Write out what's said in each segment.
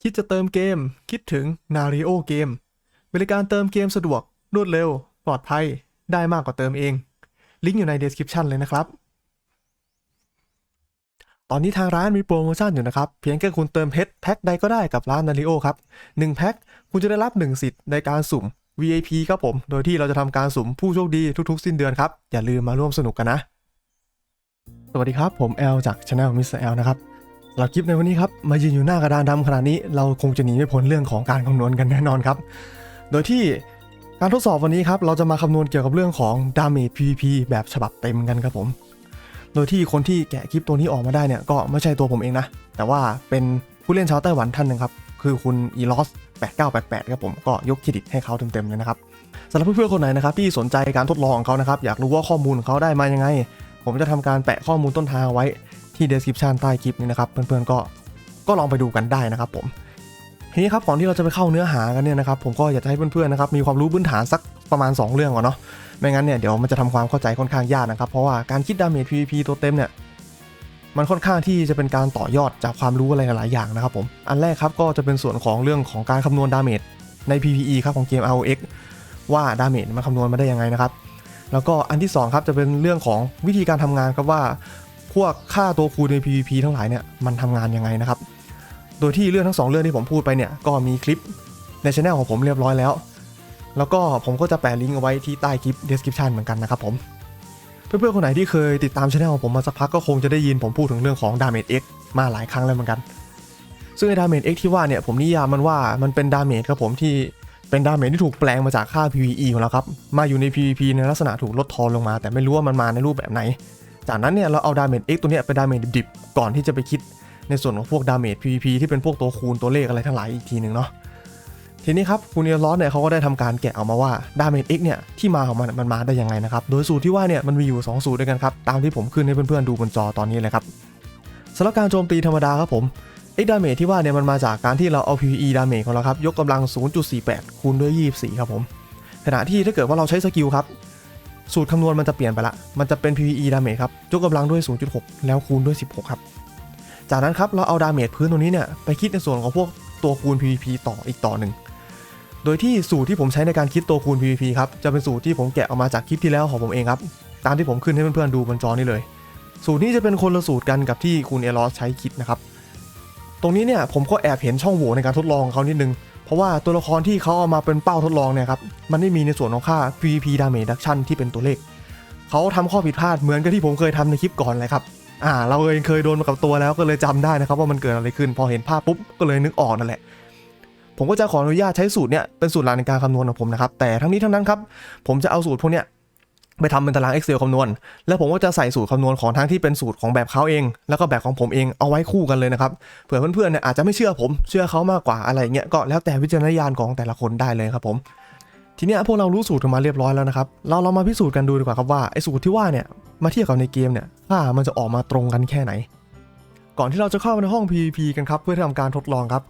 คิดจะเติมเกมคิดถึง Nario เกมบริการเติมเกมสะดวกรวดเร็วปลอดภัยได้มากกว่าเติมเองลิงก์อยู่ใน description เลยนะครับตอนนี้ทางร้านมีโปรโมชั่นอยู่นะครับเพียงแค่คุณเติมเพชรแพ็คใดก็ได้กับร้าน Nario ครับ1แพ็คคุณจะได้รับ1สิทธิ์ในการสุ่ม VIP ครับผมโดยที่เราจะทำการสุ่มผู้โชคดีทุกๆสิ้นเดือนครับอย่าลืมมาร่วมสนุกกันนะสวัสดีครับผมแอลจาก Channel Mr. L นะครับสำหรับคลิปในวันนี้ครับมายืนอยู่หน้ากระดานดำขนาดนี้เราคงจะหนีไม่พ้นเรื่องของการคำนวณกันแน่นอนครับโดยที่การทดสอบวันนี้ครับเราจะมาคำนวณเกี่ยวกับเรื่องของ Damage PVP แบบฉบับเต็มกันครับผมโดยที่คนที่แกะคลิปตัวนี้ออกมาได้เนี่ยก็ไม่ใช่ตัวผมเองนะแต่ว่าเป็นผู้เล่นชาวไต้หวันท่านหนึ่งครับคือคุณอีลอส8988ครับผมก็ยกเครดิตให้เขาเต็มๆเลยนะครับสำหรับเพื่อนๆคนไหนนะครับที่สนใจการทดลองของเขานะครับอยากรู้ว่าข้อมูลของเขาได้มายังไงผมจะทำการแปะข้อมูลต้นทางไว้ที่ description ใต้คลิปนี้นะครับเพื่อนๆก็ลองไปดูกันได้นะครับผมทีนี้ครับก่อนที่เราจะไปเข้าเนื้อหากันเนี่ยนะครับผมก็อยากจะให้เพื่อนๆนะครับมีความรู้พื้นฐานสักประมาณ2เรื่องก่อนเนาะไม่งั้นเนี่ยเดี๋ยวมันจะทำความเข้าใจค่อนข้างยากนะครับเพราะว่าการคิด damage PVP ตัวเต็มเนี่ยมันค่อนข้างที่จะเป็นการต่อยอดจากความรู้อะไรหลายๆอย่างนะครับผมอันแรกครับก็จะเป็นส่วนของเรื่องของการคำนวณ damage ใน PVE ครับของเกม ROX ว่า damage มันคำนวณมาได้ยังไงนะครับแล้วก็อันที่2ครับจะเป็นเรื่องของวิธีการทำงานครับว่าพวกค่าตัวคูณใน PVP ทั้งหลายเนี่ยมันทำงานยังไงนะครับโดยที่เรื่องทั้ง2เรื่องที่ผมพูดไปเนี่ยก็มีคลิปใน channel ของผมเรียบร้อยแล้วก็ผมก็จะแปะลิงก์เอาไว้ที่ใต้คลิป description เหมือนกันนะครับผมเพื่อนๆคนไหนที่เคยติดตาม channel ของผมมาสักพักก็คงจะได้ยินผมพูดถึงเรื่องของ Damage X มาหลายครั้งแล้วเหมือนกันซึ่งไอ้ Damage X ที่ว่าเนี่ยผมนิยามมันว่ามันเป็น Damage ครับผมที่เป็นดาเมจที่ถูกแปลงมาจากค่า PVE ของเราครับมาอยู่ใน PVP ในลักษณะถูกลดทอนลงมาแต่ไม่รู้ว่ามันมาในรูปแบบไหนจากนั้นเนี่ยเราเอาดาเมจ X ตัวเนี้ยเป็นดาเมจดิบๆก่อนที่จะไปคิดในส่วนของพวกดาเมจ PVP ที่เป็นพวกตัวคูณตัวเลขอะไรทั้งหลายอีกทีหนึ่งเนาะทีนี้ครับคุณเอลอสเนี่ยเขาก็ได้ทำการแกะออกมาว่าดาเมจ X เนี่ยที่มาของมันมาได้ยังไงนะครับโดยสูตรที่ว่าเนี่ยมันมีอยู่2สูตรด้วยกันครับตามที่ผมขึ้นให้เพื่อนๆดูบนจอตอนนี้เลยครับสำหรับการโจมตีธรรมดาครับผมX damage ที่ว่าเนี่ยมันมาจากการที่เราเอา PVE damage ของเราครับยกกำลัง 0.48 คูณด้วย 24 ครับผมขณะที่ถ้าเกิดว่าเราใช้สกิลครับสูตรคำนวณมันจะเปลี่ยนไปละมันจะเป็น PVE damage ครับยกกำลังด้วย 0.6 แล้วคูณด้วย 16 ครับจากนั้นครับเราเอา damage พื้นตรงนี้เนี่ยไปคิดในส่วนของพวกตัวคูณ PVP ต่ออีกต่อหนึ่งโดยที่สูตรที่ผมใช้ในการคิดตัวคูณ PVP ครับจะเป็นสูตรที่ผมแกะออกมาจากคลิปที่แล้วของผมเองครับตามที่ผมขึ้นให้เพื่อนๆดูบนจอนี้เลยสูตรนี้จะเป็นคนละสูตรกันกับที่คุณเอลอสใช้คิดนะครับตรงนี้เนี่ยผมก็แอบเห็นช่องโหว่ในการทดลองเขานิดนึงเพราะว่าตัวละครที่เขาเอามาเป็นเป้าทดลองเนี่ยครับมันไม่มีในส่วนของค่า PVP damage reduction ที่เป็นตัวเลขเขาทำข้อผิดพลาดเหมือนกับที่ผมเคยทำในคลิปก่อนเลยครับเราเองเคยโดนมากับตัวแล้วก็เลยจำได้นะครับว่ามันเกิดอะไรขึ้นพอเห็นภาพปุ๊บก็เลยนึกออกนั่นแหละผมก็จะขออนุญาตใช้สูตรเนี่ยเป็นสูตรหลักในการคำนวณของผมนะครับแต่ทั้งนี้ทั้งนั้นครับผมจะเอาสูตรพวกเนี้ยไปทำเป็นตาราง Excel คำนวณแล้วผมก็จะใส่สูตรคำนวณของทั้งที่เป็นสูตรของแบบเขาเองแล้วก็แบบของผมเองเอาไว้คู่กันเลยนะครับเผื่อเพื่อนๆเนี่ยอาจจะไม่เชื่อผมเชื่อเขามากกว่าอะไรเงี้ยก็แล้วแต่วิจารณญาณของแต่ละคนได้เลยครับผมทีเนี้ยพวกเรารู้สูตรกันมาเรียบร้อยแล้วนะครับเรามาพิสูจน์กันดูดีกว่าครับว่าไอ้สูตรที่ว่าเนี่ยมาเทียบกับในเกมเนี่ยค่ามันจะออกมาตรงกันแค่ไหนก่อนที่เราจะเข้าไปในห้อง PVP กันครับเพื่อทำการทดลองครับ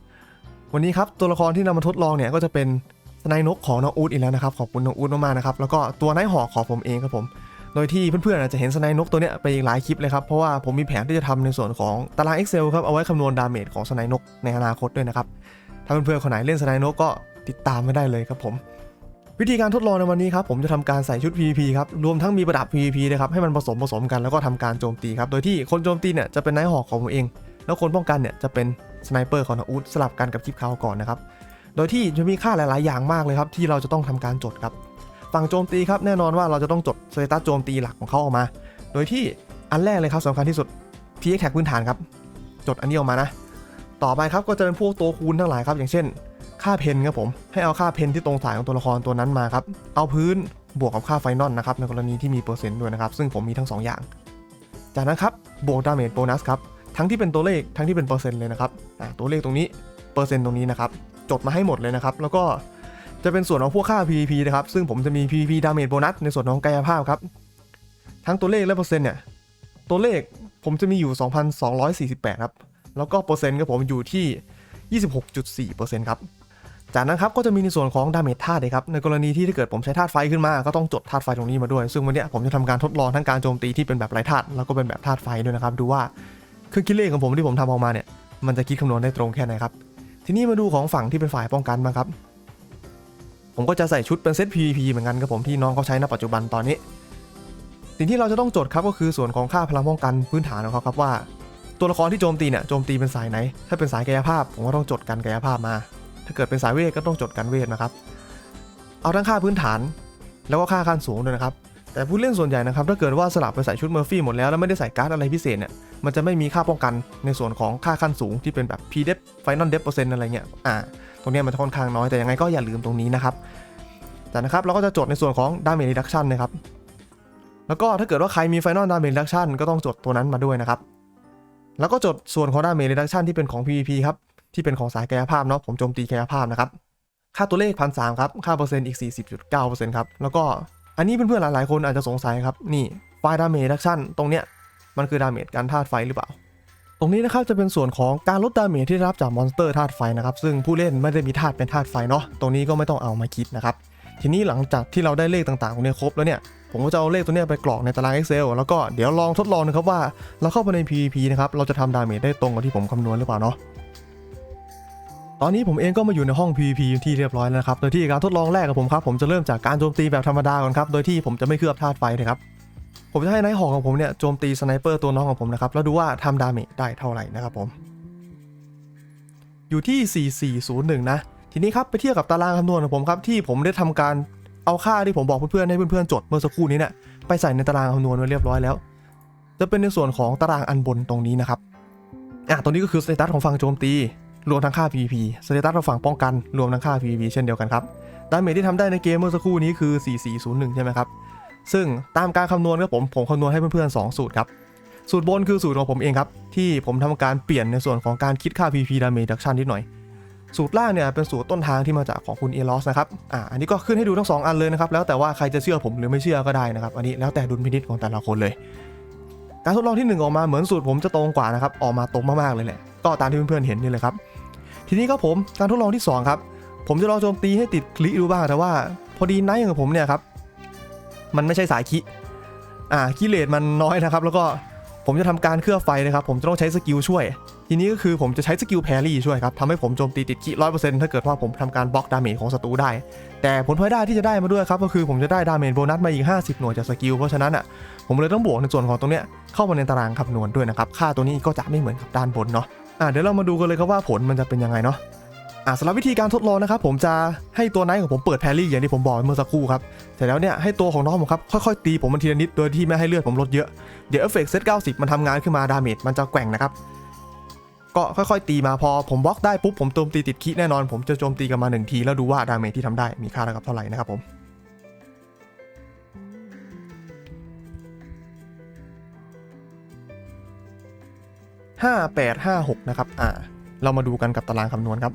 วันนี้ครับตัวละครที่นำมาทดลองเนี่ยก็จะเป็นสไนนกของน้องอู๊ดอีกแล้วนะครับขอบคุณน้องอู๊ดมากๆนะครับแล้วก็ตัวไนท์หอกของผมเองครับผมโดยที่เพื่อนๆอาจจะเห็นสไนนกตัวเนี้ยไปอีกหลายคลิปเลยครับเพราะว่าผมมีแผนที่จะทำในส่วนของตาราง Excel ครับเอาไว้คำนวณดาเมจของสไนนกในอนาคตด้วยนะครับถ้าเพื่อนๆคนไหนเล่นสไนนกก็ติดตามไม่ได้เลยครับผมวิธีการทดลองในวันนี้ครับผมจะทำการใส่ชุด PVP ครับรวมทั้งมีประดับ PVP นะครับให้มันผสมกันแล้วก็ทำการโจมตีครับโดยที่คนโจมตีเนี่ยจะเป็นไนท์หอกของผมเองแล้วคนป้องกันเนี่ยจะเป็นสไนเปอร์ของน้องอู๊ดสลับกันกับคลิปเขาก่อนนะครับโดยที่จะมีค่าหลายๆอย่างมากเลยครับที่เราจะต้องทำการจดครับฝั่งโจมตีครับแน่นอนว่าเราจะต้องจดสเตตัสโจมตีหลักของเขาออกมาโดยที่อันแรกเลยครับสำคัญที่สุด PX tag พื้นฐานครับจดอันนี้ออกมานะต่อไปครับก็จะเป็นพวกตัวคูณทั้งหลายครับอย่างเช่นค่าเพนครับผมให้เอาค่าเพนที่ตรงสายของตัวละครตัวนั้นมาครับเอาพื้นบวกกับค่าไฟนอลนะครับในกรณีที่มีเปอร์เซ็นต์ด้วยนะครับซึ่งผมมีทั้ง2อย่างจากนั้นครับบวกดาเมจโบนัสครับทั้งที่เป็นตัวเลขทั้งที่เป็นเปอร์เซ็นต์เลยนะครับตัวเลขตรงนี้เปอร์เซ็นต์ตรงนี้นะครับจดมาให้หมดเลยนะครับแล้วก็จะเป็นส่วนของพวกค่า PVP นะครับซึ่งผมจะมี PVP damage bonus ในส่วนของกายภาพครับทั้งตัวเลขและเปอร์เซ็นต์เนี่ยตัวเลขผมจะมีอยู่ 2,248 ครับแล้วก็เปอร์เซ็นต์ก็ผมอยู่ที่ 26.4% ครับจากนั้นครับก็จะมีในส่วนของ damage ธาตุครับในกรณีที่ถ้าเกิดผมใช้ธาตุไฟขึ้นมาก็ต้องจดธาตุไฟตรงนี้มาด้วยซึ่งวันนี้ผมจะทำการทดลองทั้งการโจมตีที่เป็นแบบไร้ธาตุแล้วก็เป็นแบบธาตุไฟด้วยนะครับดูว่าเครื่องคิดเลขของผมที่ผมทำออกมาเนี่ยมันจะคิดคำนวณได้ตรงแค่ไหนครับ ทีนี้มาดูของฝั่งที่เป็นฝ่ายป้องกันบ้างครับผมก็จะใส่ชุดเป็นเซต PVP เหมือนกันครับผมที่น้องเขาใช้ณปัจจุบันตอนนี้สิ่งที่เราจะต้องจดครับก็คือส่วนของค่าพลังป้องกันพื้นฐานของเขาครับว่าตัวละครที่โจมตีเนี่ยโจมตีเป็นสายไหนถ้าเป็นสายกายภาพผมก็ต้องจดกันกายภาพมาถ้าเกิดเป็นสายเวทก็ต้องจดกันเวทนะครับเอาทั้งค่าพื้นฐานแล้วก็ค่าขั้นสูงด้วยนะครับแต่ผู้เล่นส่วนใหญ่นะครับถ้าเกิดว่าสลับไปใส่ชุดเมอร์ฟี่หมดแล้วไม่ได้ใส่การ์ดอะไรพิเศษเนี่ยมันจะไม่มีค่าป้องกันในส่วนของค่าขั้นสูงที่เป็นแบบ P-Dep Final Dep % อะไรเงี้ยตรงนี้มันจะค่อนข้างน้อยแต่ยังไงก็อย่าลืมตรงนี้นะครับจากนะครับเราก็จะจดในส่วนของ Damage Reduction นะครับแล้วก็ถ้าเกิดว่าใครมี Final Damage Reduction ก็ต้องจดตัวนั้นมาด้วยนะครับแล้วก็จดส่วนของ Damage Reduction ที่เป็นของ PVP ครับที่เป็นของสายกายภาพเนาะผมโจมตีกายภาพนะครับค่าตัวเลข 1,300 ครับค่าเปอร์เซ็นต์อีก 40.9% ครับแล้วก็อันนี้เพื่อนๆหลายๆคนอาจจะสงสัยครับนี่ไฟล์ Damage Reduction ตรงเนี้ยมันคือ Damage การธาตุไฟหรือเปล่าตรงนี้นะครับจะเป็นส่วนของการลดดาเมจที่ได้รับจากมอนสเตอร์ธาตุไฟนะครับซึ่งผู้เล่นไม่ได้มีธาตุเป็นธาตุไฟเนาะตรงนี้ก็ไม่ต้องเอามาคิดนะครับทีนี้หลังจากที่เราได้เลขต่างๆตรงนี้ครบแล้วเนี่ยผมก็จะเอาเลขตัวนี้ไปกรอกในตาราง Excel แล้วก็เดี๋ยวลองทดลองนะครับว่าเราเข้าไปใน PVP นะครับเราจะทำดาเมจได้ตรงกับที่ผมคำนวณหรือเปล่าเนาะตอนนี้ผมเองก็มาอยู่ในห้อง PVP ที่เรียบร้อยแล้วนะครับโดยที่การทดลองแรกของผมครับผมจะเริ่มจากการโจมตีแบบธรรมดาก่อนครับโดยที่ผมจะไม่เคลือบธาตุไฟนะครับผมจะให้ไนท์ฮอคของผมเนี่ยโจมตีสไนเปอร์ตัวน้องของผมนะครับแล้วดูว่าทำดาเมจได้เท่าไหร่นะครับผมอยู่ที่ 4401 นะทีนี้ครับไปเทียบกับตารางคำนวณของผมครับที่ผมได้ทำการเอาค่าที่ผมบอกเพื่อนๆให้เพื่อนๆจดเมื่อสักครู่นี้เนี่ยไปใส่ในตารางคำนวณไว้เรียบร้อยแล้วจะเป็นในส่วนของตารางอันบนตรงนี้นะครับตรงนี้ก็คือสเตตัสของฝั่งโจมตีรวมทั้งค่า PVP สเตตัสของฝั่งป้องกันรวมทั้งค่า PVP เช่นเดียวกันครับดาเมจที่ทำได้ในเกมเมื่อสักครู่นี้คือ 4401 ใช่ไหมครับซึ่งตามการคำนวณครับผมคำนวณให้เพื่อนๆ2สูตรครับสูตรบนคือสูตรของผมเองครับที่ผมทำการเปลี่ยนในส่วนของการคิดค่า PVP Damage Reduction นิดหน่อยสูตรล่างเนี่ยเป็นสูตรต้นทางที่มาจากของคุณเอลอสนะครับอันนี้ก็ขึ้นให้ดูทั้ง2อันเลยนะครับแล้วแต่ว่าใครจะเชื่อผมหรือไม่เชื่อก็ได้นะครับอันนี้แล้วแต่ดุลพินิจของแต่ละคนเลยการทดลองที่1ออกมาเหมือนสูตรผมจะตรงกว่านะครับออกมาตรงมากๆเลยแหละก็ตามที่เพื่อนๆเห็นนี่เลยครับทีนี้ครับผมการทดลองที่2ครับผมจะลองโจมตีให้ติดคลิดูบ้างแต่ว่าพอดีไนท์ของผมเนี่ยครับมันไม่ใช่สายคิคิเลตมันน้อยนะครับแล้วก็ผมจะทำการเคลือบไฟนะครับผมจะต้องใช้สกิลช่วยทีนี้ก็คือผมจะใช้สกิลแพรี่ช่วยครับทำให้ผมโจมตีติดคิ 100% ถ้าเกิดว่าผมทำการบล็อกดาเมจของศัตรูได้แต่ผลพลอยได้ที่จะได้มาด้วยครับก็คือผมจะได้ดาเมจโบนัสมาอีก50หน่วยจากสกิลเพราะฉะนั้นผมเลยต้องบวกในส่วนของตรงเนี้ยเข้ามาในตารางคำนวณด้วยนะครับค่าตัวนี้ก็จะไม่เหมือนกับด้านบนเนาะเดี๋ยวเรามาดูกันเลยครับว่าผลมันจะเป็นยังไงเนาะสำหรับวิธีการทดลองนะครับผมจะให้ตัวไนท์ของผมเปิดแพรี่อย่างที่ผมบอกเมื่อสักครู่ครับเสร็จแล้วเนี่ยให้ตัวของน้องผมครับค่อยๆตีผมมันทีละนิดโดยที่ไม่ให้เลือดผมลดเยอะเดี๋ยวเอฟเฟกต์เซต90มันทำงานขึ้นมาดาเมจมันจะแกว่งนะครับก็ค่อยๆตีมาพอผมบล็อกได้ปุ๊บผมโจมตีติดคิแน่นอนผมจะโจมตีกันมา1ทีแล้วดูว่าดาเมจที่ทำได้มีค่าเท่ากับเท่าไหร่นะครับผม5856นะครับเรามาดูกันกับตารางคำนวณครับ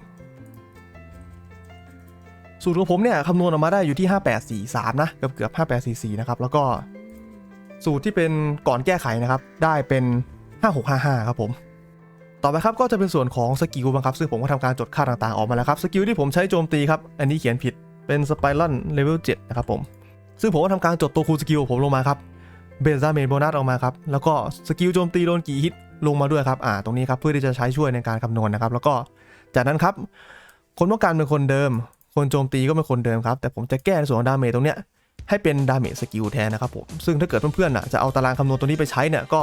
สูตรของผมเนี่ยคำนวณออกมาได้อยู่ที่5843นะเกือบ5844นะครับแล้วก็สูตรที่เป็นก่อนแก้ไขนะครับได้เป็น5655ครับผมต่อไปครับก็จะเป็นส่วนของสกิลบ้างครับซึ่งผมก็ทำการจดค่าต่างๆออกมาแล้วครับสกิลที่ผมใช้โจมตีครับอันนี้เขียนผิดเป็นสไปรัลเลเวล7นะครับผมซึ่งผมก็ทำการจดตัวคูณสกิลผมลงมาครับเบสดาเมจโบนัสออกมาครับแล้วก็สกิลโจมตีโดนกี่ฮิตลงมาด้วยครับตรงนี้ครับเพื่อที่จะใช้ช่วยในการคำนวณนะครับแล้วก็จากนั้นครับคนป้องกันเป็นคนเดิมคนโจมตีก็เป็นคนเดิมครับแต่ผมจะแก้ในส่วนของดาเมจตรงเนี้ยให้เป็นดาเมจสกิลแทนนะครับผมซึ่งถ้าเกิดเพื่อนๆจะเอาตารางคำนวณตัวนี้ไปใช้เนี่ยก็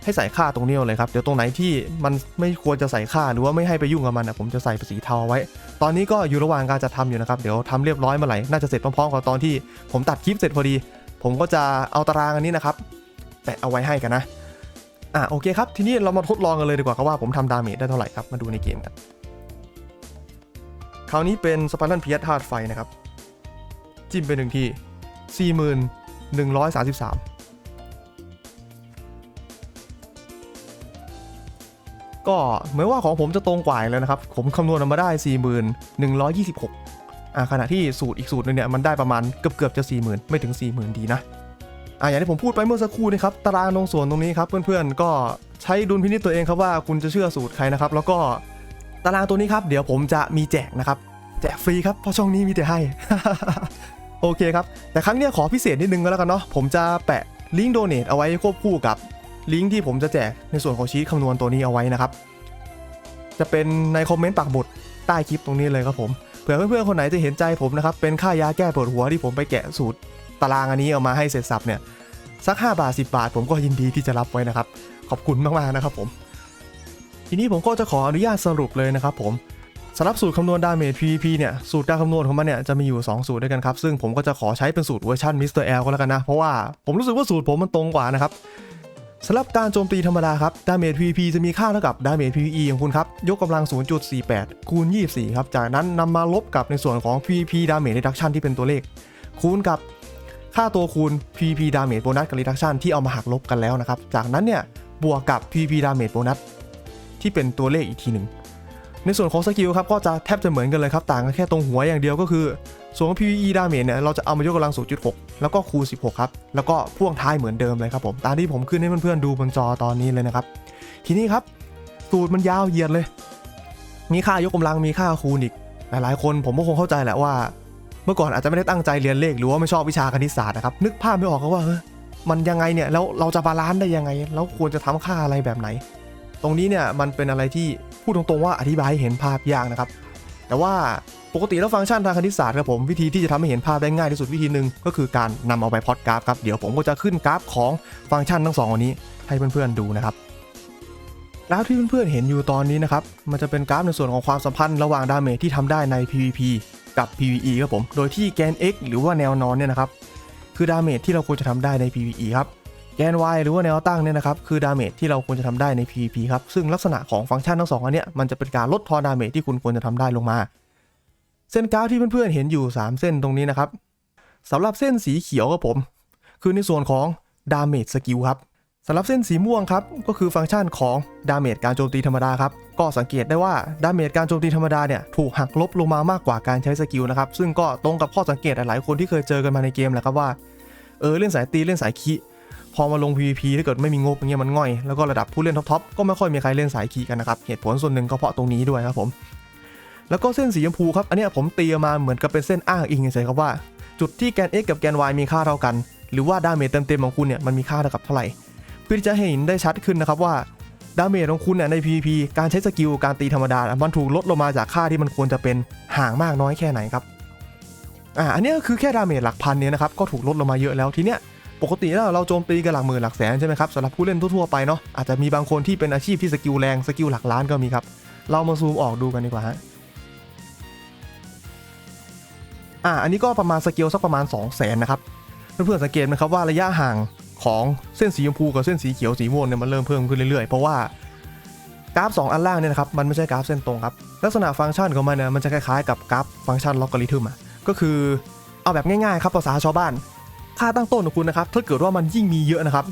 ให้ใส่ค่าตรงนี้เลยครับเดี๋ยวตรงไหนที่มันไม่ควรจะใส่ค่าหรือว่าไม่ให้ไปยุ่งกับมันผมจะใส่เป็นสีเทาไว้ตอนนี้ก็อยู่ระหว่างการจะทำอยู่นะครับเดี๋ยวทำเรียบร้อยเมื่อไหร่น่าจะเสร็จพร้อมๆกับตอนที่ผมตัดคลิปเสร็จพอดีผมก็จะเอาตารางอันนี้นะครับแปะเอาไว้ให้กันนะโอเคครับทีนี้เรามาทดลองกันเลยดีกว่าครับว่าผมทำดาเมจได้เท่าไหร่ครับมาดูในเกมกันคราวนี้เป็นสไปรัลเพียสธาตุไฟนะครับจิ้มไป1ที4133ก็เหมือนว่าของผมจะตรงกว่าแล้วนะครับผมคำนวณออกมาได้4126ขณะที่สูตรอีกสูตรนึงเนี่ยมันได้ประมาณเกือบจะ 40,000 ไม่ถึง 40,000 ดีนะอย่างที่ผมพูดไปเมื่อสักครู่นะครับตารางตรงส่วนตรงนี้ครับเพื่อนๆก็ใช้ดุลพินิจตัวเองครับว่าคุณจะเชื่อสูตรใครนะครับแล้วก็ตารางตัวนี้ครับเดี๋ยวผมจะมีแจกนะครับแจกฟรีครับเพราะช่องนี้มีแต่ให้ โอเคครับแต่ครั้งนี้ขอพิเศษนิดนึงก็แล้วกันเนาะผมจะแปะลิงก์โดเนทเอาไว้ควบคู่กับลิงก์ที่ผมจะแจกในส่วนของชีทคำนวณตัวนี้เอาไว้นะครับจะเป็นในคอมเมนต์ปักหมุด ใต้คลิปตรงนี้เลยครับผมเผื่อเพื่อนๆคนไหนจะเห็นใจผมนะครับเป็นค่ายาแก้ปวดหัวที่ผมไปแกะสูตรตารางอันนี้เอามาให้เสร็จสับเนี่ยสัก5 บาท 10 บาทผมก็ยินดีที่จะรับไว้นะครับขอบคุณมากๆนะครับผมทีนี้ผมก็จะขออนุญาตสรุปเลยนะครับผมสำหรับสูตรคำนวณดาเมจ PVP เนี่ยสูตรการคำนวณของมันเนี่ยจะมีอยู่2สูตรด้วยกันครับซึ่งผมก็จะขอใช้เป็นสูตรเวอร์ชัน Mr. L ก็แล้วกันนะเพราะว่าผมรู้สึกว่าสูตรผมมันตรงกว่านะครับสำหรับการโจมตีธรรมดาครับดาเมจ PVP จะมีค่าเท่ากับดาเมจ PVE ของคุณครับยกกำลัง 0.48 คูณ 24 ครับจากนั้นนำมาลบกับในส่วนของ PVP Damage Reduction ที่เป็นตัวเลขคูณกับค่าตัวคูณ PVP Damage Bonus กับ Reduction ที่เอามาหักลบกันแล้วนะครับจากนั้นเนี่ยบวกกับ PVP Damage Bonus ที่เป็นตัวเลขอีกทีหนึ่งในส่วนของสกิลครับก็จะแทบจะเหมือนกันเลยครับต่างกันแค่ตรงหัวอย่างเดียวก็คือส่วนของ PVE Damage เนี่ยเราจะเอามายกกำลัง 0.6 แล้วก็คูณ 16 ครับแล้วก็พ่วงท้ายเหมือนเดิมเลยครับผมตามที่ผมขึ้นให้เพื่อนๆดูบนจอตอนนี้เลยนะครับทีนี้ครับสูตรมันยาวเหยียดเลยมีค่ายกกำลังมีค่าคูณอีกหลายๆคนผมก็คงเข้าใจแหละว่าเมื่อก่อนอาจจะไม่ได้ตั้งใจเรียนเลขหรือว่าไม่ชอบวิชาคณิตศาสตร์นะครับนึกภาพไม่ออกว่ามันยังไงเนี่ยแล้วเราจะบาลานซ์ได้ยังไงแล้วควรจะทำค่าอะไรแบบไหนตรงนี้เนี่ยมันเป็นอะไรที่พูดตรงๆว่าอธิบายให้เห็นภาพยากนะครับแต่ว่าปกติแล้วฟังก์ชันทางคณิตศาสตร์ครับผมวิธีที่จะทำให้เห็นภาพได้ง่ายที่สุดวิธีหนึ่งก็คือการนำเอาไปพล็อตกราฟครับเดี๋ยวผมก็จะขึ้นกราฟของฟังก์ชันทั้ง2อันนี้ให้เพื่อนๆดูนะครับกราฟที่เพื่อนๆเห็นอยู่ตอนนี้นะครับมันจะเป็นกราฟในส่วนของความสัมพันธ์ระหว่างดาเมจที่ทำได้ใน PVP กับ PVE ครับผมโดยที่แกน x หรือว่าแนวนอนเนี่ยนะครับคือดาเมจที่เราควรจะทำได้ใน PVE ครับแกน y หรือว่าแนวตั้งเนี่ยนะครับคือดาเมจที่เราควรจะทำได้ใน PVP ครับซึ่งลักษณะของฟังก์ชันทั้ง2อันเนี้ยมันจะเป็นการลดทอนดาเมจที่คุณควรจะทำได้ลงมาเส้นกราฟที่เพื่อนๆเห็นอยู่3เส้นตรงนี้นะครับสำหรับเส้นสีเขียวครับผมคือในส่วนของดาเมจสกิลครับสำหรับเส้นสีม่วงครับก็คือฟังก์ชันของดาเมจการโจมตีธรรมดาครับก็สังเกตได้ว่าดาเมจการโจมตีธรรมดาเนี่ยถูกหักลบลงมามากกว่าการใช้สกิลนะครับซึ่งก็ตรงกับข้อสังเกตหลายคนที่เคยเจอกันมาในเกมแหละครับว่าเล่นสายตีเล่นสายคีพอมาลง PVP ถ้าเกิดไม่มีงบอย่างเงี้ยมันง่อยแล้วก็ระดับผู้เล่นท็อปก็ไม่ค่อยมีใครเล่นสายคีกันนะครับเหตุผลส่วนหนึ่งก็เพราะตรงนี้ด้วยครับผมแล้วก็เส้นสีชมพูครับอันนี้ผมตีมาเหมือนกับเป็นเส้นอ้างอิงเฉยๆครับว่าจุดที่แกน x กับแกน y มีค่าเท่ากันหรือว่าดาเมจเต็มๆของคุณเนี่ยมันมีค่าเท่ากับเท่าไหร่เพื่อที่จะให้เห็นได้ชัดขึ้นนะครับว่าดาเมจของคุณเนี่ยใน PVP การใช้สกิลการตีธรรมดามันถูกลดลงมาจากค่าที่มันควรจะเป็นห่างมากน้อยแค่ไหนครับอันนี้ก็คือแค่ดาเมจหลักพันเนี่ยนะครับก็ถูกลดลงมาเยอะแล้วทีเนี้ยปกติแล้วเราโจมตีกันหลักหมื่นหลักแสนใช่ไหมครับสำหรับผู้เล่นทั่วๆไปเนาะอาจจะมีบางคนที่เป็นอาชีพที่สกิลแรงสกิลหลักล้านก็มีครับเรามาซูมออกดูกันดีกว่าฮะอันนี้ก็ประมาณสเกลสักประมาณ 200,000 นะครับเพื่อนๆสังเกตไหมครับว่าระยะห่างของเส้นสีชมพูกับเส้นสีเขียวสีม่วงเนี่ยมันเริ่มเพิ่มขึ้นเรื่อยๆเพราะว่ากราฟ2อันล่างเนี่ยนะครับมันไม่ใช่กราฟเส้นตรงครับลักษณะฟังก์ชันของมันเนี่ยมันจะคล้ายๆกับกราฟฟังก์ชันล็อกการิทึมก็คือเอาแบบง่ายๆครับภาษาชาวบ้านค่าตั้งต้นของคุณนะครับถ้าเกิดว่ามันยิ่งมีเยอะนะครับ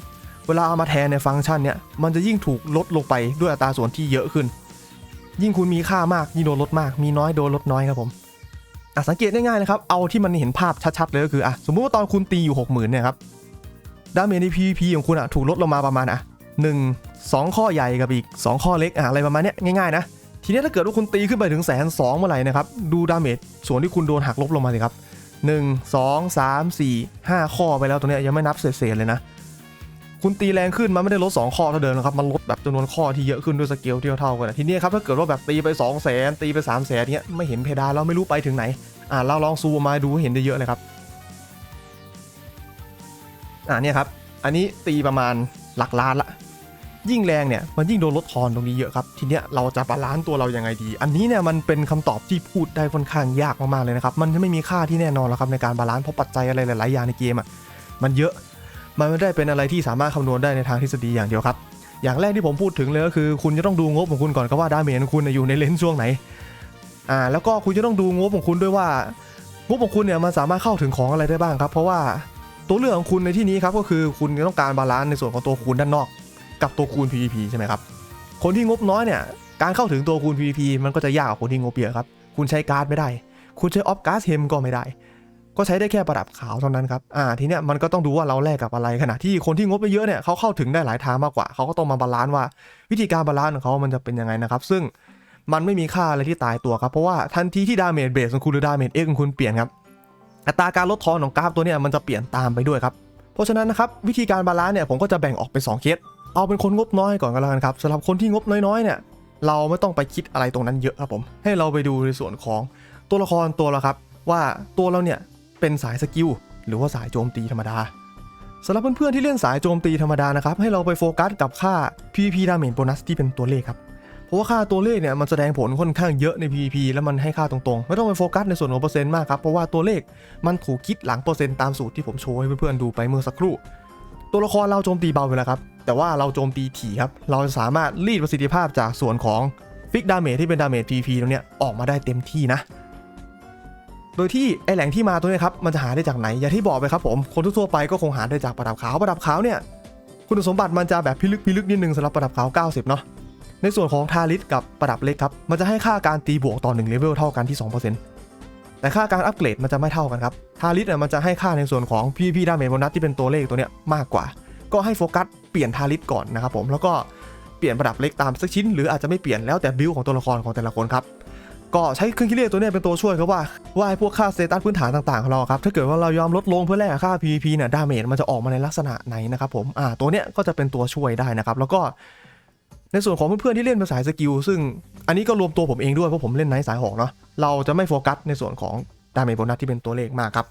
เวลาเอามาแทนในฟังก์ชันเนี่ยมันจะยิ่งถูกลดลงไปด้วยอัตราส่วนที่เยอะขึ้นยิ่งคุณมีค่ามากยิ่งโดนลดมากมีน้อยโดนลดน้อยครับผมสังเกตง่ายๆนะครับเอาที่มันเห็นภาพชัดๆเลยก็คือสมมุติว่าตอนคุณตีอยู่ 60,000 เนี่ยครับดาเมจใน PVP ของคุณถูกลดลงมาประมาณ2 ข้อใหญ่กับอีก2ข้อเล็กอะไรประมาณนี้ง่ายๆนะทีนี้ถ้าเกิดว่าคุณตีขึ้นไปถึง120,000เมื่อไหร่นะครับดูดาเมจส่วนที่คุณโดนหักลบลงมาสิครับ1 2 3 4 5ข้อไปแล้วตรงนี้ยังไม่นับเศษๆเลยนะคุณตีแรงขึ้นมันไม่ได้ลด2ข้อเท่าเดิมนะครับมันลดแบบจำนวนข้อที่เยอะขึ้นด้วยสเกลที่เท่ากันทีนี้ครับถ้าเกิดว่าแบบตีไป 200,000 ตีไป 300,000เงี้ยไม่เห็นเพดานแล้วไม่รู้ไปถึงไหนเราลองซูมมาดูเห็นได้เยอะเลยครับเนี่ยครับอันนี้ตีประมาณหลักล้านละยิ่งแรงเนี่ยมันยิ่งโดนลดทอนตรงนี้เยอะครับทีเนี้ยเราจะบาลานซ์ตัวเรายังไงดีอันนี้เนี่ยมันเป็นคำตอบที่พูดได้ค่อนข้างยากมากๆเลยนะครับมันไม่มีค่าที่แน่นอนแล้วครับในการบาลานซ์เพราะปัจจัยอะไรหลายๆอย่างในเกมมันเยอะมันไม่ได้เป็นอะไรที่สามารถคำนวณได้ในทางทฤษฎีอย่างเดียวครับอย่างแรกที่ผมพูดถึงเลยก็คือคุณจะต้องดูงบของคุณก่อนครับว่าดาเมจของคุณอยู่ในเลนส์ช่วงไหนแล้วก็คุณจะต้องดูงบของคุณด้วยว่างบของคุณเนี่ยมันสามารถเข้าถึงของอะไรได้บ้างครับเพราะว่าตัวเลือกของคุณในที่นี้ครับก็คือคุณต้องการบาลานซ์ในส่วนของตัวคูณด้านนอกกับตัวคูณ PVP ใช่ไหมครับคนที่งบน้อยเนี่ยการเข้าถึงตัวคูณ PVP มันก็จะยากกว่าคนที่งบเยอะครับคุณใช้การ์ดไม่ได้คุณใช้ออฟการ์ดเฮมก็ไม่ได้ก็ใช้ได้แค่ประดับขาวเท่านั้นครับทีเนี้ยมันก็ต้องดูว่าเราแลกกับอะไรขณะที่คนที่งบไปเยอะเนี่ยเขาเข้าถึงได้หลายทางมากกว่าเขาก็ต้องมาบาลานซ์ว่าวิธีการบาลานซ์ของเขามันจะเป็นยังไงนะครับซึ่งมันไม่มีค่าอะไรที่ตายตัวครับเพราะว่าทันทีที่ดาเมจเบสของคุณหรือดาเมจเอ็กของคุณเปลี่ยนครับอัตราการลดทอนของกราฟตัวเนี้ยมันจะเปลี่ยนตามไปด้วยครับเพราะฉะนั้นนะครับวิธีการบาลานซ์เนี่ยผมก็จะแบ่งออกเป็น2เคสเอาเป็นคนงบน้อยก่อนก็แล้วกันครับสำหรับคนที่งบน้อยๆเนี่ย เราไม่ต้องไปคิดอะไรตรงนั้นเยอะครับผมให้เราไปดูในส่วนของตัวละครตัวเราครับว่าตัวเราเนี่ยเป็นสายสกิลหรือว่าสายโจมตีธรรมดาสำหรับเพื่อนๆที่เล่นสายโจมตีธรรมดานะครับให้เราไปโฟกัสกับค่า PVP Damage Bonus ที่เป็นตัวเลขครับเพราะว่าค่าตัวเลขเนี่ยมันแสดงผลค่อนข้างเยอะใน PVP แล้วมันให้ค่าตรงๆไม่ต้องไปโฟกัสในส่วนของเปอร์เซ็นต์มากครับเพราะว่าตัวเลขมันถูกคิดหลังเปอร์เซ็นต์ตามสูตรที่ผมโชว์ให้เพื่อนๆดูไปเมื่อสักครู่ตัวละครเราโจมตีเบาไปแล้วครับแต่ว่าเราโจมตีถี่ครับเราจะสามารถรีดประสิทธิภาพจากส่วนของฟิกดาเมจที่เป็นดาเมจ PVP ตรงเนี้ยออกมาได้เต็มที่นะโดยที่ไอแหล่งที่มาตัวนี้ครับมันจะหาได้จากไหนอย่างที่บอกไปครับผมคนทั่วไปก็คงหาได้จากประดับขาวเนี่ยคุณสมบัติมันจะแบบพิลึกนิดนึงสำหรับประดับขาว90เนาะในส่วนของทาริสกับประดับเล็กครับมันจะให้ค่าการตีบวกต่อ1เลเวลเท่ากันที่ 2% แต่ค่าการอัปเกรดมันจะไม่เท่ากันครับทาริสมันจะให้ค่าในส่วนของ PVP Damage Bonus ที่เป็นตัวเลขตัวเนี้ยมากกว่าก็ให้โฟกัสเปลี่ยนทาริสก่อนนะครับผมแล้วก็เปลี่ยนประดับเล็กตามสักชิ้นหรืออาจจะไม่เปลี่ยนแล้วแต่บิลของตัวละครของแต่ละคนครับก็ใช้เครื่องคิดเลขตัวนี้เป็นตัวช่วยครับว่าพวกค่าสเตตัสพื้นฐานต่างๆของเราครับถ้าเกิดว่าเรายอมลดลงเพื่อแลกค่า PVP เนี่ยดาเมจมันจะออกมาในลักษณะไหนนะครับผมตัวเนี้ยก็จะเป็นตัวช่วยได้นะครับแล้วก็ในส่วนของเพื่อนๆที่เล่นเป็นสายสกิลซึ่งอันนี้ก็รวมตัวผมเองด้วยเพราะผมเล่นไนท์สายหอกเนาะเราจะไม่โฟกัสในส่วนของดาเมจโบนัสที่เป็นตัวเลขมากครั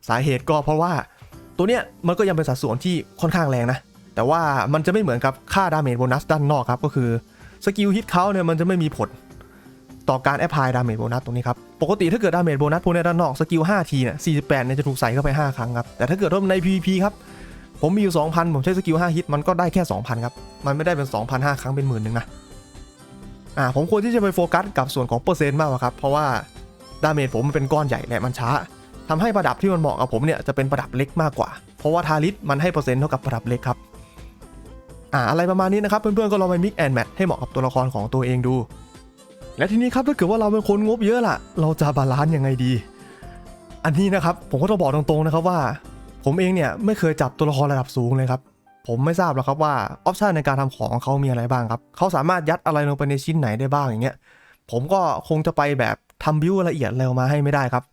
บสาเหตุก็เพราะว่าตัวเนี้ยมันก็ยังเป็นสัดส่วนที่ค่อนข้างแรงนะแต่ว่ามันจะไม่เหมือนกับค่าดาเมจโบนัสด้านนอกครับก็คือสกิลฮิตเขาเนี่ยมันจะไม่มีผลต่อการแอพพลายดาเมจโบนัสตรงนี้ครับปกติถ้าเกิดดาเมจโบนัสพวกนี้ด้านนอกสกิล5ทีเนี่ย48เนี่ยจะถูกใส่เข้าไป5ครั้งครับแต่ถ้าเกิดว่าใน PVP ครับผมมีอยู่ 2,000 ผมใช้สกิล5ฮิตมันก็ได้แค่ 2,000 ครับมันไม่ได้เป็น 2,000 5 ครั้งเป็น 10,000 นึงนะผมควรที่จะไปโฟกัสกับส่วนของเปอร์เซ็นต์มากกว่าครับเพราะว่าดาเมจผมมันเป็นก้อนใหญ่และมันช้าทำให้ประดับที่มันเหมาะกับผมเนี่ยจะเป็นประดับเล็กมากกว่าเพราะว่าทาริสมันให้เปอร์เซ็นต์เท่ากับประดับเล็กครับอะไรประมาณนี้นะครับเพื่อนๆก็ลองไป mix and match ให้เหมาะกับตัวละครของตัวเองดูและทีนี้ครับถ้าเกิดว่าเราเป็นคนงบเยอะล่ะเราจะบาลานซ์ยังไงดีอันนี้นะครับผมก็ต้องบอกตรงๆนะครับว่าผมเองเนี่ยไม่เคยจับตัวละครระดับสูงเลยครับผมไม่ทราบหรอกครับว่าออปชันในการทำของเขามีอะไรบ้างครับเขาสามารถยัดอะไรลงไปในชิ้นไหนได้บ้างอย่างเงี้ยผมก็คงจะไปแบบทำบิวละเอียดอะไรออกมาให้ไม่ได้ครั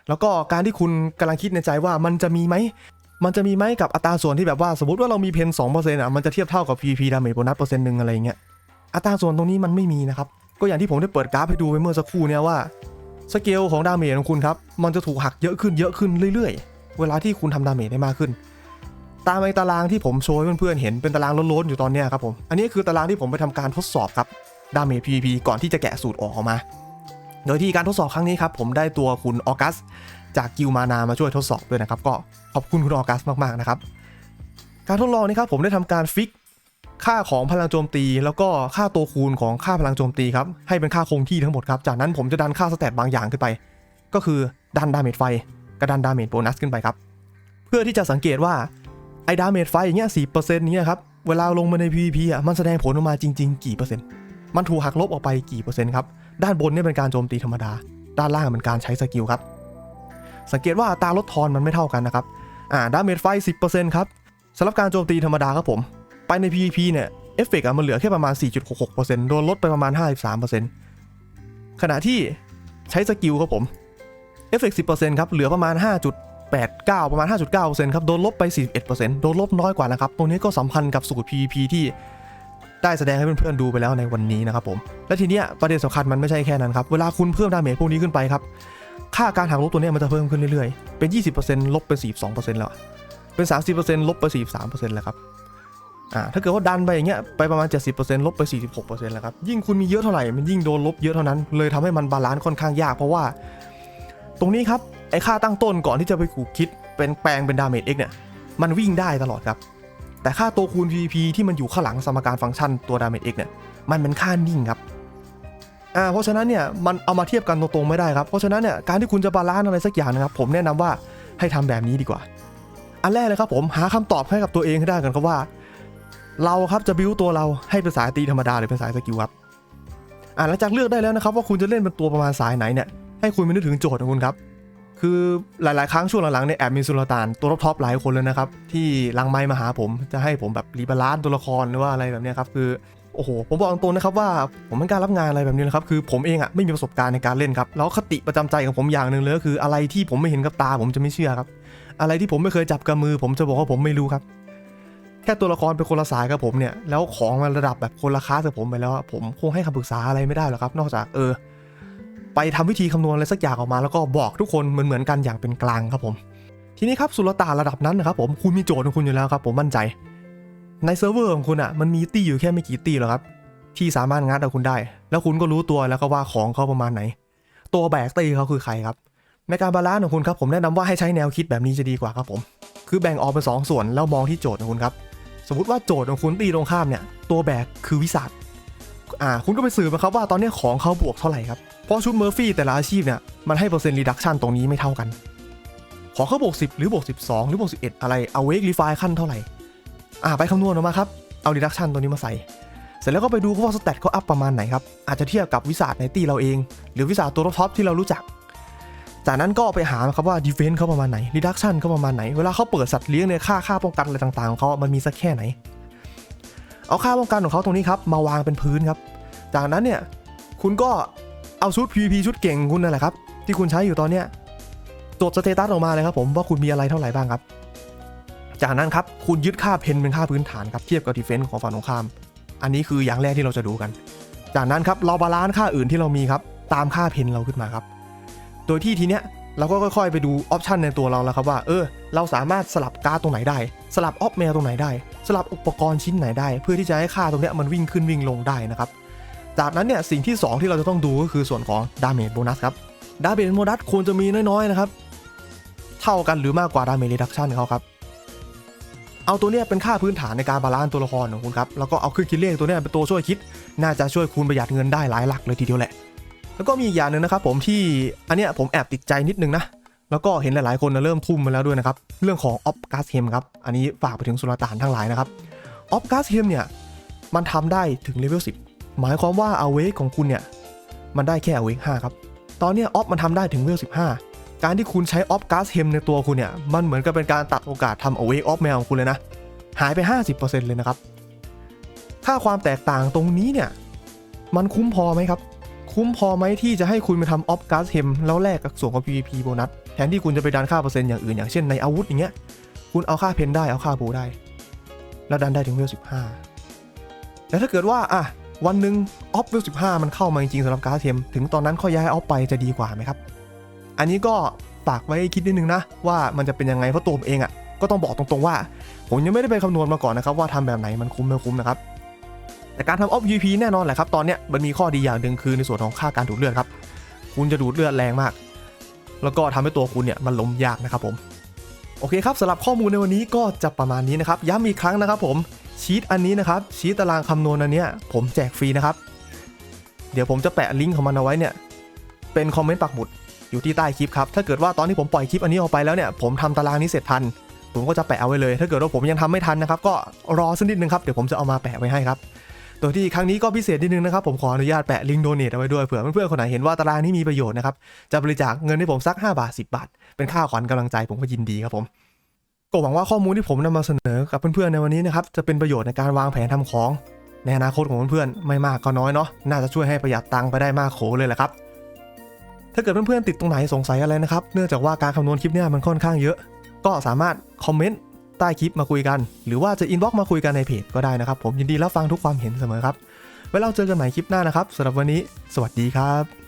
บแล้วก็การที่คุณกำลังคิดในใจว่ามันจะมีไหมกับอัตราส่วนที่แบบว่าสมมติว่าเรามีเพน 2% มันจะเทียบเท่ากับ PVP Damage Bonus %นึงอะไรเงี้ยอัตราส่วนตรงนี้มันไม่มีนะครับก็อย่างที่ผมได้เปิดกราฟให้ดูไปเมื่อสักครู่เนี่ยว่าสเกลของดาเมจของคุณครับมันจะถูกหักเยอะขึ้นเรื่อยๆเวลาที่คุณทำดาเมจได้มากขึ้นตามไอ้ตารางที่ผมโชว์ให้เพื่อนๆเห็นเป็นตารางล้นๆอยู่ตอนนี้ครับผมอันนี้คือตารางที่ผมไปทำการทดสอบครับดาเมจ PVP ก่อนที่จะแกะสูตรออกมาโดยที่การทดสอบครั้งนี้ครับผมได้ตัวคุณออกัสจากกิลมานามาช่วยทดสอบด้วยนะครับก็ขอบคุณคุณออกัสมากๆนะครับการทดลองนี้ครับผมได้ทำการฟิกค่าของพลังโจมตีแล้วก็ค่าตัวคูณของค่าพลังโจมตีครับให้เป็นค่าคงที่ทั้งหมดครับจากนั้นผมจะดันค่าสแตทบางอย่างขึ้นไปก็คือดันดาเมจไฟกับดันดาเมจโบนัสขึ้นไปครับเพื่อที่จะสังเกตว่าไอ้ดาเมจไฟอย่างเงี้ย 4% นี้ครับเวลาลงมาใน PVP มันแสดงผลออกมาจริงๆกี่เปอร์เซ็นต์มันถูกหักลบออกไปกี่เปอร์เซ็นต์ครับด้านบนเนี่ยเป็นการโจมตีธรรมดาด้านล่างเป็นการใช้สกิลครับสังเกตว่าอัตราลดทอนมันไม่เท่ากันนะครับดาเมจไฟ 10% ครับสำหรับการโจมตีธรรมดาครับผมไปใน PVP เนี่ยเอฟเฟกต์มันเหลือแค่ประมาณ 4.66% โดนลดไปประมาณ 53% ขณะที่ใช้สกิลครับผมเอฟเฟกต์ 10% ครับเหลือประมาณ 5.89 ประมาณ 5.9% ครับโดนลบไป 41% โดนลบน้อยกว่านะครับตรงนี้ก็สัมพันธ์กับสูตร PVP ที่ได้แสดงให้เพื่อนๆดูไปแล้วในวันนี้นะครับผมและทีเนี้ยประเด็นสำคัญมันไม่ใช่แค่นั้นครับเวลาคุณเพิ่มดาเมจพวกนี้ขึ้นไปครับค่าการหักลบตัวนี้มันจะเพิ่มขึ้นเรื่อยๆเป็น 20% ลบไป 42% แล้วเป็น 30% ลบไป 43% แล้วครับถ้าเกิดว่าดันไปอย่างเงี้ยไปประมาณ 70% ลบไป 46% แล้วครับยิ่งคุณมีเยอะเท่าไหร่มันยิ่งโดนลบเยอะเท่านั้นเลยทำให้มันบาลานซ์ค่อนข้างยากเพราะว่าตรงนี้ครับไอ้ค่าตั้งต้นก่อนที่จะไปคิดเป็นแปลงเป็นดาเมจ X เนี่ยมันวิ่งได้ตลอดครับแต่ค่าตัวคูณ PVP ที่มันอยู่ข้างหลังสมการฟังก์ชันตัวดาเมจ X เนี่ยมันเป็นค่านิ่งครับเพราะฉะนั้นเนี่ยมันเอามาเทียบกันตรงๆไม่ได้ครับเพราะฉะนั้นเนี่ยการที่คุณจะบาลานซ์อะไรสักอย่างนะครับผมแนะนำว่าให้ทำแบบนี้ดีกว่าอันแรกเลยครับผมหาคำตอบให้กับตัวเองให้ได้กันครับว่าเราครับจะบิวตัวเราให้เป็นสายตีธรรมดาหรือเป็นสายสกิลครับหลังจากเลือกได้แล้วนะครับว่าคุณจะเล่นเป็นตัวประมาณสายไหนเนี่ยให้คุณไปนึกถึงโจทย์ของคุณครับคือหลายๆครั้งช่วงหลังๆเนี่ยแอบมีสุลต่านตัวท็อปหลายคนเลยนะครับที่ลังไมค์มาหาผมจะให้ผมแบบรีบาลานซ์ตัวละครหรือว่าอะไรแบบนี้ครับคือโอ้โหผมบอกตรงๆนะครับว่าผมไม่กล้ารับงานอะไรแบบนี้นะครับคือผมเองไม่มีประสบการณ์ในการเล่นครับแล้วคติประจำใจของผมอย่างหนึ่งเลยก็คืออะไรที่ผมไม่เห็นกับตาผมจะไม่เชื่อครับอะไรที่ผมไม่เคยจับกับมือผมจะบอกว่าผมไม่รู้ครับ แค่ตัวละครเป็นคนละสายกับผมเนี่ยแล้วของมันระดับแบบคนละคลาสกับผมไปแล้วผมคงให้คำปรึกษาอะไรไม่ได้หรอกครับนอกจากไปทำวิธีคำนวณอะไรสักอย่างออกมาแล้วก็บอกทุกคนเหมือนกันอย่างเป็นกลางครับผมทีนี้ครับสุลต่านระดับนั้นนะครับผมคุณมีโจทย์ของคุณอยู่แล้วครับผมมั่นใจในเซิร์ฟเวอร์ของคุณมันมีตี้อยู่แค่ไม่กี่ตี้หรอกครับที่สามารถงัดเอาคุณได้แล้วคุณก็รู้ตัวแล้วก็ว่าของเขาประมาณไหนตัวแบกตี้เขาคือใครครับในการบาลานซ์ของคุณครับผมแนะนำว่าให้ใช้แนวคิดแบบนี้จะดีกว่าครับผมคือแบ่งออกเป็น2 ส่วนแล้วมองที่โจทย์ของคุณครับสมมติว่าโจทย์ของคุณตีตรงข้ามเนี่ยตัวแบกคือวิสัชคุณก็ไปสืบมาครับว่าตอนนี้ของเขาบวกเท่าไหร่ครับเพราะชุดเมอร์ฟี่แต่ละอาชีพเนี่ยมันให้เปอร์เซ็นต์รีดักชันตรงนี้ไม่เท่ากันของเขาบวก10หรือบวก12หรือบวก11อะไรเอาเวกรีไฟขั้นเท่าไหร่ไปคำนวณออกมาครับเอารีดักชันตัวนี้มาใส่เสร็จแล้วก็ไปดูว่าสแตทเขาอัพประมาณไหนครับอาจจะเทียบกับวิสัชในตีเราเองหรือวิสัชตัวท็อปที่เรารู้จักจากนั้นก็ไปหาครับว่าดีเฟนส์เขาประมาณไหนรีดักชันเขาประมาณไหนเวลาเขาเปิดสัตว์เลี้ยงเนี่ยค่าป้องกันอะไรต่างๆของเขามันมีสักแค่ไหนเอาค่าป้องกันของเขาตรงนี้ครับมาวางเป็นพื้นครับจากนั้นเนี่ยคุณก็เอาชุด PVP ชุดเก่งคุณนั่นแหละครับที่คุณใช้อยู่ตอนเนี้ยจดสเตตัสออกมาเลยครับผมว่าคุณมีอะไรเท่าไหร่บ้างครับจากนั้นครับคุณยึดค่าเพนเป็นค่าพื้นฐานครับเทียบกับดีเฟนส์ของฝั่งตรงข้ามอันนี้คืออย่างแรกที่เราจะดูกันจากนั้นครับเราบาลานซ์ค่าอื่นที่เรามีครับตามค่าเพนเราขึ้นมาครับโดยที่ทีเนี้ยเราก็ค่อยๆไปดูออปชันในตัวเราแล้วครับว่าเราสามารถสลับการ์ดตรงไหนได้สลับออฟแมวตรงไหนได้สลับอุปกรณ์ชิ้นไหนได้เพื่อที่จะให้ค่าตรงเนี้ยมันวิ่งขึ้นวิ่งลงได้นะครับจากนั้นเนี่ยสิ่งที่2ที่เราจะต้องดูก็คือส่วนของดาเมจโบนัสครับดาเมจโบนัสควรจะมีน้อยๆนะครับเท่ากันหรือมากกว่าดาเมจรีดักชันเขาครับเอาตัวเนี้ยเป็นค่าพื้นฐานในการบาลานซ์ตัวละครของคุณครับแล้วก็เอาเครื่องคิดเลขตัวเนี้ยเป็นตัวช่วยคิดน่าจะช่วยคุณประหยัดเงินได้หลายหลักเลยทีเดียวแหละแล้วก็มีอีกอย่างนึงนะครับผมที่อันเนี้ยผมแอบติดใจนิดนึงนะแล้วก็เห็นหลายๆคนเริ่มทุ่มมาแล้วด้วยนะครับเรื่องของออฟกาสเฮมครับอันนี้ฝากไปถึงสุลต่านทั้งหลายนะครับออฟกาสเฮมเนี่ยมันทำได้ถึงเลเวล10หมายความว่าอเวกของคุณเนี่ยมันได้แค่อเวก5ครับตอนนี้ออฟมันทำได้ถึงเลเวล15การที่คุณใช้ออฟกาสเฮมในตัวคุณเนี่ยมันเหมือนกับเป็นการตัดโอกาสทำอเวกออฟแมวของคุณเลยนะหายไป 50% เลยนะครับถ้าความแตกต่างตรงนี้เนี่ยมันคุ้มพอไหมครับคุ้มพอไหมที่จะให้คุณไปทำออฟกาสเฮมแล้วแลกกับส่วนของ PVP โบนัสแทนที่คุณจะไปดันค่าเปอร์เซ็นต์อย่างอื่นอย่างเช่นในอาวุธอย่างเงี้ยคุณเอาค่าเพนได้เอาค่าบูได้แล้วดันได้ถึงเวล15แต่ถ้าเกิดว่าวันหนึ่งออฟเวล15มันเข้ามาจริงๆสำหรับกาสเฮมถึงตอนนั้นค่อยย้ายออฟไปจะดีกว่าไหมครับอันนี้ก็ฝากไว้คิดนิดนึงนะว่ามันจะเป็นยังไงเพราะตัวผมเองก็ต้องบอกตรงๆว่าผมยังไม่ได้ไปคำนวณมาก่อนนะครับว่าทำแบบไหนมันคุ้มไม่คุ้มนะครับแต่การทำออฟ PVP แน่นอนแหละครับตอนเนี้ยมันมีข้อดีอย่างหนึ่งคือในส่วนของค่าการดูดเลือดครับคุณจะดูดเลือดแรงมากแล้วก็ทำให้ตัวคุณเนี่ยมันล้มยากนะครับผมโอเคครับสำหรับข้อมูลในวันนี้ก็จะประมาณนี้นะครับย้ำอีกครั้งนะครับผมชีตอันนี้นะครับชีตตารางคำนวณอันเนี้ยผมแจกฟรีนะครับเดี๋ยวผมจะแปะลิงก์ของมันเอาไว้เนี่ยเป็นคอมเมนต์ปักหมุดอยู่ที่ใต้คลิปครับถ้าเกิดว่าตอนที่ผมปล่อยคลิปอันนี้ออกไปแล้วเนี่ยผมทำตารางนี้เสร็จทันผมก็จะแปะเอาไว้เลยถ้าเกิดว่าผมยังทำไม่ทันนะครับก็รอสักนิดนึงครับเดี๋ยวผมจะเอามาแปะไว้ให้ครับโดยที่ครั้งนี้ก็พิเศษนิดนึงนะครับผมขออนุญาตแปะลิงก์โดเนทเอาไว้ด้วยเผื่อเพื่อนๆคนไหนเห็นว่าตารางนี้มีประโยชน์นะครับจะบริจาคเงินให้ผมสัก5 บาท10 บาทเป็นค่าขวัญกำลังใจผมก็ยินดีครับผมก็หวังว่าข้อมูลที่ผมนำมาเสนอกับเพื่อนๆในวันนี้นะครับจะเป็นประโยชน์ในการวางแผนทำของในอนาคตของเพื่อนๆไม่มากก็น้อยเนาะน่าจะช่วยให้ประหยัดตังค์ไปได้มากโขเลยแหละครับถ้าเกิดเพื่อนๆติดตรงไหนสงสัยอะไรนะครับเนื่องจากว่าการคำนวณคลิปเนี่ยมันค่อนข้างเยอะก็สามารถคอมเมนต์ใต้คลิปมาคุยกันหรือว่าจะอินบ็อกซ์มาคุยกันในเพจก็ได้นะครับผมยินดีรับฟังทุกความเห็นเสมอครับไว้เราเจอกันใหม่คลิปหน้านะครับสำหรับวันนี้สวัสดีครับ